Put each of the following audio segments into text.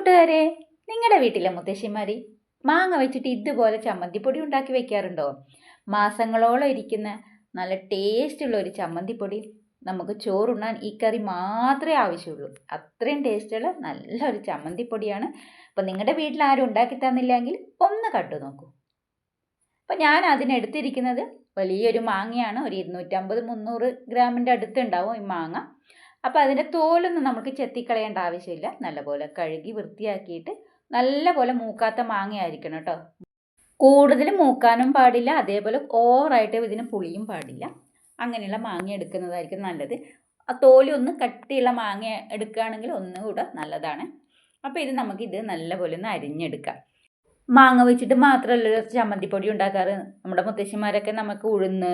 കൂട്ടുകാരെ, നിങ്ങളുടെ വീട്ടിലെ മുത്തശ്ശിമാർ മാങ്ങ വെച്ചിട്ട് ഇതുപോലെ ചമ്മന്തിപ്പൊടി ഉണ്ടാക്കി വെക്കാറുണ്ടോ? മാസങ്ങളോളം ഇരിക്കുന്ന നല്ല ടേസ്റ്റുള്ള ഒരു ചമ്മന്തിപ്പൊടി. നമുക്ക് ചോറുണ്ണാൻ ഈ കറി മാത്രമേ ആവശ്യമുള്ളൂ. അത്രയും ടേസ്റ്റുള്ള നല്ലൊരു ചമ്മന്തിപ്പൊടിയാണ്. അപ്പം നിങ്ങളുടെ വീട്ടിൽ ആരും ഉണ്ടാക്കി തന്നില്ലെങ്കിൽ ഒന്ന് കണ്ടു നോക്കൂ. അപ്പം ഞാൻ അതിനെടുത്തിരിക്കുന്നത് വലിയൊരു മാങ്ങയാണ്. ഒരു 250-300 ഗ്രാമിൻ്റെ അടുത്തുണ്ടാവും ഈ മാങ്ങ. അപ്പോൾ അതിൻ്റെ തോലൊന്നും നമുക്ക് ചെത്തിക്കളയേണ്ട ആവശ്യമില്ല. നല്ലപോലെ കഴുകി വൃത്തിയാക്കിയിട്ട് നല്ലപോലെ മൂക്കാത്ത മാങ്ങയായിരിക്കണം കേട്ടോ. കൂടുതൽ മൂക്കാനും പാടില്ല, അതേപോലെ ഓവറായിട്ട് ഇതിന് പുളിയും പാടില്ല. അങ്ങനെയുള്ള മാങ്ങ എടുക്കുന്നതായിരിക്കും നല്ലത്. ആ തോലി ഒന്ന് കട്ടിയുള്ള മാങ്ങ എടുക്കുകയാണെങ്കിൽ ഒന്നുകൂടെ നല്ലതാണ്. അപ്പോൾ നമുക്കിത് നല്ലപോലെ ഒന്ന് അരിഞ്ഞെടുക്കാം. മാങ്ങ വെച്ചിട്ട് മാത്രമല്ല ചമ്മന്തിപ്പൊടി ഉണ്ടാക്കാറ്. നമ്മുടെ മുത്തശ്ശിമാരൊക്കെ നമുക്ക് ഉഴുന്ന്,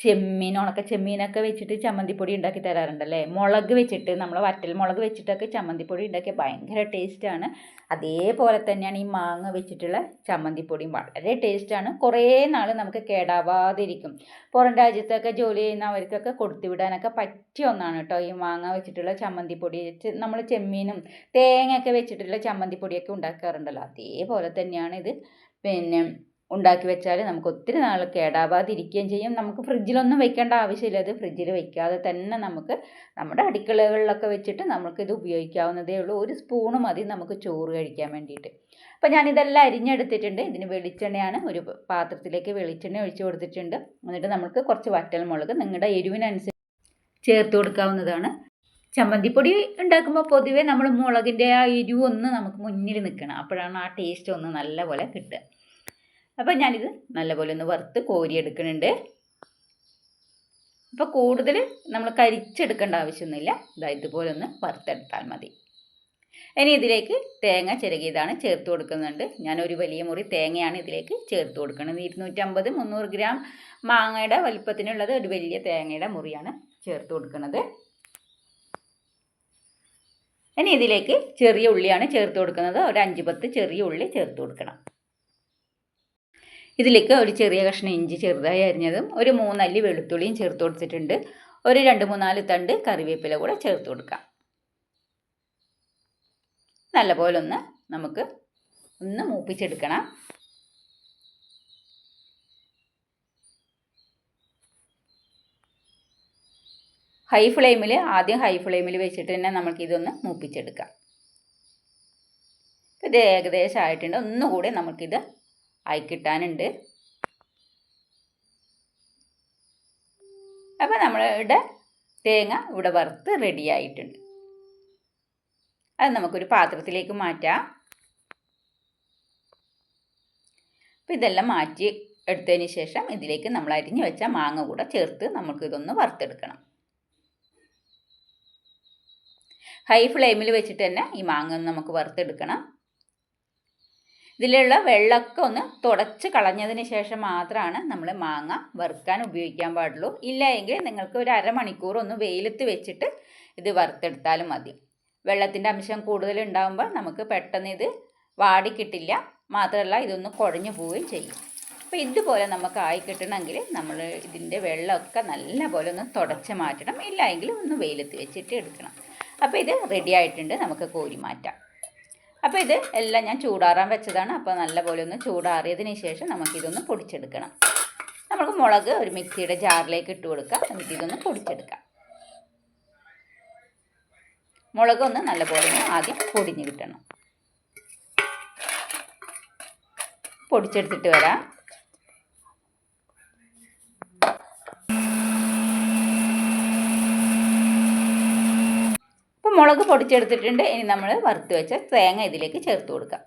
ചെമ്മീൻ, ഉണക്ക ചെമ്മീനൊക്കെ വെച്ചിട്ട് ചമ്മന്തിപ്പൊടി ഉണ്ടാക്കി തരാറുണ്ടല്ലേ. മുളക് വെച്ചിട്ട്, നമ്മൾ വറ്റൽ മുളക് വെച്ചിട്ടൊക്കെ ചമ്മന്തിപ്പൊടി ഉണ്ടാക്കിയ ഭയങ്കര ടേസ്റ്റാണ്. അതേപോലെ തന്നെയാണ് ഈ മാങ്ങ വെച്ചിട്ടുള്ള ചമ്മന്തിപ്പൊടിയും വളരെ ടേസ്റ്റാണ്. കുറേ നാൾ നമുക്ക് കേടാവാതിരിക്കും. പുറം രാജ്യത്തൊക്കെ ജോലി ചെയ്യുന്നവർക്കൊക്കെ കൊടുത്തുവിടാനൊക്കെ പറ്റിയ ഒന്നാണ് കേട്ടോ ഈ മാങ്ങ വെച്ചിട്ടുള്ള ചമ്മന്തിപ്പൊടി. നമ്മൾ ചെമ്മീനും തേങ്ങയൊക്കെ വെച്ചിട്ടുള്ള ചമ്മന്തിപ്പൊടിയൊക്കെ ഉണ്ടാക്കാറുണ്ടല്ലോ, അതേപോലെ തന്നെയാണ് ഇത്. ഉണ്ടാക്കി വെച്ചാൽ നമുക്ക് ഒത്തിരി നാൾ കേടാവാതിരിക്കുകയും ചെയ്യും. നമുക്ക് ഫ്രിഡ്ജിലൊന്നും വെക്കേണ്ട ആവശ്യമില്ല. അത് ഫ്രിഡ്ജിൽ വെക്കാതെ തന്നെ നമുക്ക് നമ്മുടെ അടുക്കളകളിലൊക്കെ വെച്ചിട്ട് നമുക്കിത് ഉപയോഗിക്കാവുന്നതേ ഉള്ളൂ. ഒരു സ്പൂണ് മതി നമുക്ക് ചോറ് കഴിക്കാൻ വേണ്ടിയിട്ട്. അപ്പോൾ ഞാനിതെല്ലാം അരിഞ്ഞെടുത്തിട്ടുണ്ട്. ഇതിന് വെളിച്ചെണ്ണയാണ്. ഒരു പാത്രത്തിലേക്ക് വെളിച്ചെണ്ണ ഒഴിച്ച് കൊടുത്തിട്ടുണ്ട്. എന്നിട്ട് നമുക്ക് കുറച്ച് വറ്റൽമുളക് നിങ്ങളുടെ എരിവിനനുസരിച്ച് ചേർത്ത് കൊടുക്കാവുന്നതാണ്. ചമ്മന്തിപ്പൊടി ഉണ്ടാക്കുമ്പോൾ പൊതുവേ നമ്മൾ മുളകിൻ്റെ ആ എരിവൊന്ന് നമുക്ക് മുന്നിൽ നിൽക്കണം. അപ്പോഴാണ് ആ ടേസ്റ്റ് ഒന്ന് നല്ലപോലെ കിട്ടുക. അപ്പോൾ ഞാനിത് നല്ലപോലെ ഒന്ന് വറുത്ത് കോരിയെടുക്കുന്നുണ്ട്. അപ്പോൾ കൂടുതൽ നമ്മൾ കരിച്ചെടുക്കേണ്ട ആവശ്യമൊന്നുമില്ല. ഇതുപോലെ ഒന്ന് വറുത്തെടുത്താൽ മതി. ഇനി ഇതിലേക്ക് തേങ്ങ ചിരകിയതാണ് ചേർത്ത് കൊടുക്കുന്നുണ്ട്. ഞാനൊരു വലിയ മുറി തേങ്ങയാണ് ഇതിലേക്ക് ചേർത്ത് കൊടുക്കുന്നത്. 250-300 ഗ്രാം മാങ്ങയുടെ വലിപ്പത്തിനുള്ളത് ഒരു വലിയ തേങ്ങയുടെ മുറിയാണ് ചേർത്ത് കൊടുക്കുന്നത്. ഇനി ഇതിലേക്ക് ചെറിയ ഉള്ളിയാണ് ചേർത്ത് കൊടുക്കുന്നത്. ഒരു 5-10 ചെറിയ ഉള്ളി ചേർത്ത് കൊടുക്കണം. ഇതിലേക്ക് ഒരു ചെറിയ കഷ്ണം ഇഞ്ചി ചെറുതായി അരിഞ്ഞതും ഒരു 3 അല്ലി വെളുത്തുള്ളിയും ചേർത്ത് കൊടുത്തിട്ടുണ്ട്. ഒരു 2-3-4 തണ്ട് കറിവേപ്പില കൂടെ ചേർത്ത് കൊടുക്കാം. നല്ലപോലെ നമുക്ക് മൂപ്പിച്ചെടുക്കണം. ആദ്യം ഹൈ ഫ്ലെയിമിൽ വെച്ചിട്ട് തന്നെ നമുക്കിതൊന്ന് മൂപ്പിച്ചെടുക്കാം. ഇത് ഏകദേശം ആയിട്ടുണ്ട്. ഒന്നുകൂടി നമുക്കിത് ആയിക്കിട്ടാനുണ്ട്. അപ്പോൾ നമ്മളുടെ തേങ്ങ ഇവിടെ വറുത്ത് റെഡി ആയിട്ടുണ്ട്. അത് നമുക്കൊരു പാത്രത്തിലേക്ക് മാറ്റാം. അപ്പോൾ ഇതെല്ലാം മാറ്റി എടുത്തതിന് ശേഷം ഇതിലേക്ക് നമ്മൾ അരിഞ്ഞു വെച്ച മാങ്ങ കൂടെ ചേർത്ത് നമുക്കിതൊന്ന് വറുത്തെടുക്കണം. ഹൈ ഫ്ലെയിമിൽ വെച്ചിട്ട് തന്നെ ഈ മാങ്ങ നമുക്ക് വറുത്തെടുക്കണം. ഇതിലുള്ള വെള്ളമൊക്കെ ഒന്ന് തുടച്ച് കളഞ്ഞതിന് ശേഷം മാത്രമാണ് നമ്മൾ മാങ്ങ വറുക്കാൻ ഉപയോഗിക്കാൻ പാടുള്ളൂ. ഇല്ല എങ്കിൽ നിങ്ങൾക്ക് ഒരു അരമണിക്കൂർ ഒന്ന് വെയിലത്ത് വെച്ചിട്ട് ഇത് വറുത്തെടുത്താലും മതി. വെള്ളത്തിൻ്റെ അംശം കൂടുതൽ ഉണ്ടാകുമ്പോൾ നമുക്ക് പെട്ടെന്ന് ഇത് വാടിക്കിട്ടില്ല. മാത്രമല്ല ഇതൊന്ന് കുഴഞ്ഞു പോവുകയും ചെയ്യും. അപ്പോൾ ഇതുപോലെ നമുക്ക് ആയി കിട്ടണമെങ്കിൽ നമ്മൾ ഇതിൻ്റെ വെള്ളമൊക്കെ നല്ലപോലെ ഒന്ന് തുടച്ച് മാറ്റണം. ഇല്ല എങ്കിൽ ഒന്ന് വെയിലത്ത് വെച്ചിട്ട് എടുക്കണം. അപ്പോൾ ഇത് റെഡി ആയിട്ടുണ്ട്. നമുക്ക് കോരി മാറ്റാം. അപ്പോൾ ഇത് എല്ലാം ഞാൻ ചൂടാറാൻ വെച്ചതാണ്. അപ്പോൾ നല്ലപോലെ ഒന്ന് ചൂടാറിയതിന് ശേഷം നമുക്കിതൊന്ന് പൊടിച്ചെടുക്കണം. നമുക്ക് മുളക് ഒരു മിക്സിയുടെ ജാറിലേക്ക് ഇട്ട് കൊടുക്കാം. എന്നിട്ട് ഇതൊന്ന് പൊടിച്ചെടുക്കാം. മുളകൊന്ന് നല്ലപോലെ ആദ്യം പൊടിഞ്ഞ് കിട്ടണം. പൊടിച്ചെടുത്തിട്ട് വരാം. മുളക് പൊടിച്ചെടുത്തിട്ടുണ്ട്. ഇനി നമ്മൾ വറുത്ത് വെച്ച തേങ്ങ ഇതിലേക്ക് ചേർത്ത് കൊടുക്കാം.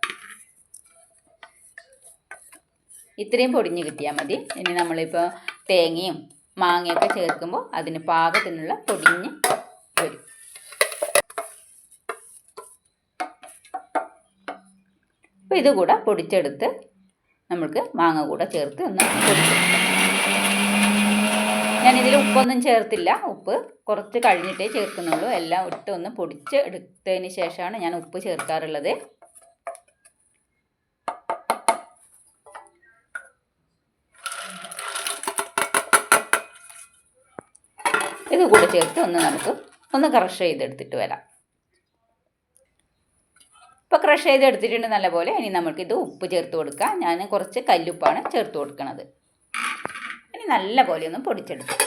ഇത്രയും പൊടിഞ്ഞ് കിട്ടിയാൽ മതി. ഇനി നമ്മളിപ്പോൾ തേങ്ങയും മാങ്ങയൊക്കെ ചേർക്കുമ്പോൾ അതിന് പാകത്തിനുള്ള പൊടിഞ്ഞ് വരും. അപ്പോൾ ഇതുകൂടെ പൊടിച്ചെടുത്ത് നമുക്ക് മാങ്ങ കൂടെ ചേർത്ത് ഒന്ന് പൊടിച്ചെടുക്കാം. ഞാനിതിൽ ഉപ്പൊന്നും ചേർത്തില്ല. ഉപ്പ് കുറച്ച് കഴിഞ്ഞിട്ടേ ചേർക്കുന്നുള്ളൂ. എല്ലാം ഇട്ട് ഒന്ന് പൊടിച്ച് എടുത്തതിന് ശേഷമാണ് ഞാൻ ഉപ്പ് ചേർക്കാറുള്ളത്. ഇത് കൂടെ ചേർത്ത് നമുക്ക് ഒന്ന് ക്രഷ് ചെയ്തെടുത്തിട്ട് വരാം. ഇപ്പോൾ ക്രഷ് ചെയ്തെടുത്തിട്ടുണ്ട് നല്ലപോലെ. ഇനി നമുക്കിത് ഉപ്പ് ചേർത്ത് കൊടുക്കാം. ഞാൻ കുറച്ച് കല്ലുപ്പാണ് ചേർത്ത് കൊടുക്കുന്നത്. ഇനി നല്ലപോലെ ഒന്ന് പൊടിച്ചെടുക്കാം.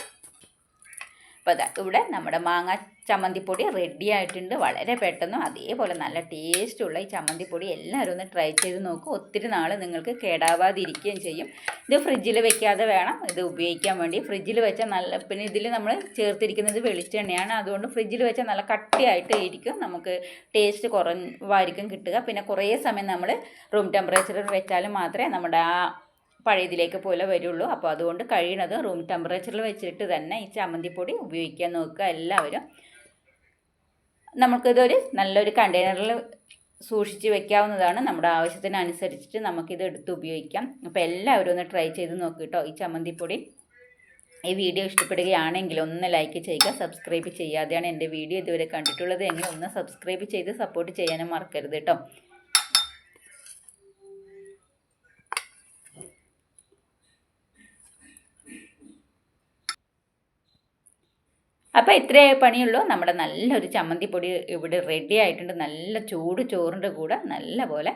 അപ്പോൾ അതാ ഇവിടെ നമ്മുടെ മാങ്ങ ചമ്മന്തിപ്പൊടി റെഡി ആയിട്ടുണ്ട്. വളരെ പെട്ടെന്നും അതേപോലെ നല്ല ടേസ്റ്റുള്ള ഈ ചമ്മന്തിപ്പൊടി എല്ലാവരും ഒന്ന് ട്രൈ ചെയ്ത് നോക്കും. ഒത്തിരി നാൾ നിങ്ങൾക്ക് കേടാവാതിരിക്കുകയും ചെയ്യും. ഇത് ഫ്രിഡ്ജിൽ വെക്കാതെ വേണം ഇത് ഉപയോഗിക്കാൻ വേണ്ടി. ഫ്രിഡ്ജിൽ വെച്ചാൽ നല്ല, പിന്നെ ഇതിൽ നമ്മൾ ചേർത്തിരിക്കുന്നത് വെളിച്ചെണ്ണയാണ്. അതുകൊണ്ട് ഫ്രിഡ്ജിൽ വെച്ചാൽ നല്ല കട്ടിയായിട്ട് ഇരിക്കും, നമുക്ക് ടേസ്റ്റ് കുറവായിരിക്കും കിട്ടുക. പിന്നെ കുറേ സമയം നമ്മൾ റൂം ടെമ്പറേച്ചറിൽ വെച്ചാൽ മാത്രമേ നമ്മുടെ ആ പഴയതിലേക്ക് പോലെ വരുള്ളൂ. അപ്പോൾ അതുകൊണ്ട് കഴിയണത് റൂം ടെമ്പറേച്ചറിൽ വെച്ചിട്ട് തന്നെ ഈ ചമ്മന്തിപ്പൊടി ഉപയോഗിക്കാൻ നോക്കുക എല്ലാവരും. നമുക്കിതൊരു നല്ലൊരു കണ്ടെയ്നറിൽ സൂക്ഷിച്ച് വെക്കാവുന്നതാണ്. നമ്മുടെ ആവശ്യത്തിനനുസരിച്ചിട്ട് നമുക്കിത് എടുത്ത് ഉപയോഗിക്കാം. അപ്പോൾ എല്ലാവരും ഒന്ന് ട്രൈ ചെയ്ത് നോക്കുക കേട്ടോ ഈ ചമ്മന്തിപ്പൊടി. ഈ വീഡിയോ ഇഷ്ടപ്പെടുകയാണെങ്കിൽ ഒന്ന് ലൈക്ക് ചെയ്യുക. സബ്സ്ക്രൈബ് ചെയ്യാതെയാണ് എൻ്റെ വീഡിയോ ഇതുവരെ കണ്ടിട്ടുള്ളത് എങ്കിൽ ഒന്ന് സബ്സ്ക്രൈബ് ചെയ്ത് സപ്പോർട്ട് ചെയ്യാനും മറക്കരുത് കേട്ടോ. അപ്പോൾ ഇത്രയേ പണിയുള്ളൂ. നമ്മുടെ നല്ലൊരു ചമ്മന്തിപ്പൊടി ഇവിടെ റെഡി ആയിട്ടുണ്ട്. നല്ല ചൂട് ചോറിൻ്റെ കൂടെ നല്ലപോലെ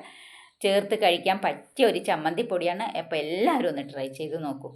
ചേർത്ത് കഴിക്കാൻ പറ്റിയ ഒരു ചമ്മന്തിപ്പൊടിയാണ്. അപ്പോൾ എല്ലാവരും ഒന്ന് ട്രൈ ചെയ്ത് നോക്കൂ.